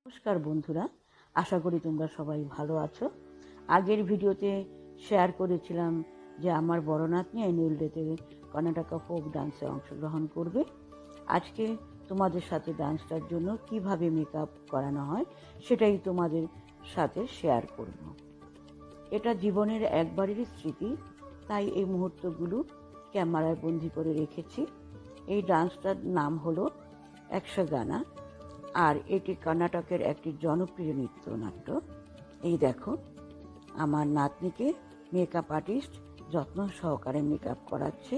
নমস্কার বন্ধুরা, আশা করি তোমরা সবাই ভালো আছো। আগের ভিডিওতে শেয়ার করেছিলাম যে আমার বড় নাতনি অ্যানুয়াল ডেতে কর্ণাটকা ফোক ডান্সে অংশগ্রহণ করবে। আজকে তোমাদের সাথে ডান্সটার জন্য কিভাবে মেকআপ করানো হয় সেটাই তোমাদের সাথে শেয়ার করব। এটা জীবনের একবারেরই স্মৃতি, তাই এই মুহূর্তগুলো ক্যামেরায় বন্দি করে রেখেছি। এই ডান্সটার নাম হলো একশগানা, আর এটি কর্ণাটকের একটি জনপ্রিয় নৃত্যনাট্য। এই দেখো, আমার নাতনিকে মেকআপ আর্টিস্ট যত্ন সহকারে মেকআপ করাচ্ছে।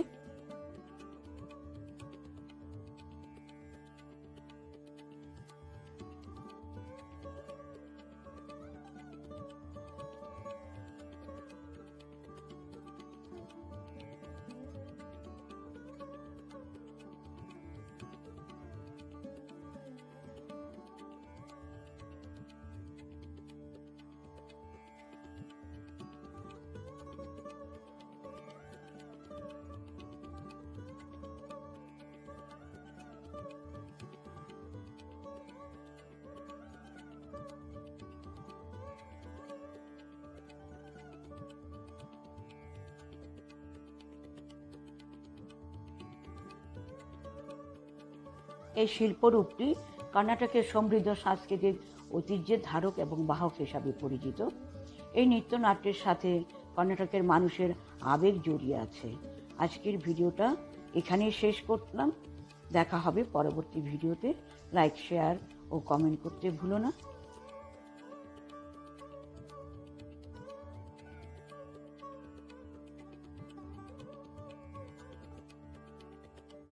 এই শিল্পরূপটি কর্ণাটকের সমৃদ্ধ সাংস্কৃতিক ঐতিহ্যের ধারক এবং বাহক হিসাবে পরিচিত। এই নৃত্যনাট্যের সাথে কর্ণাটকের মানুষের আবেগ জড়িয়ে আছে। আজকের ভিডিওটা এখানেই শেষ করলাম। দেখা হবে পরবর্তী ভিডিওতে। লাইক, শেয়ার ও কমেন্ট করতে ভুলো না।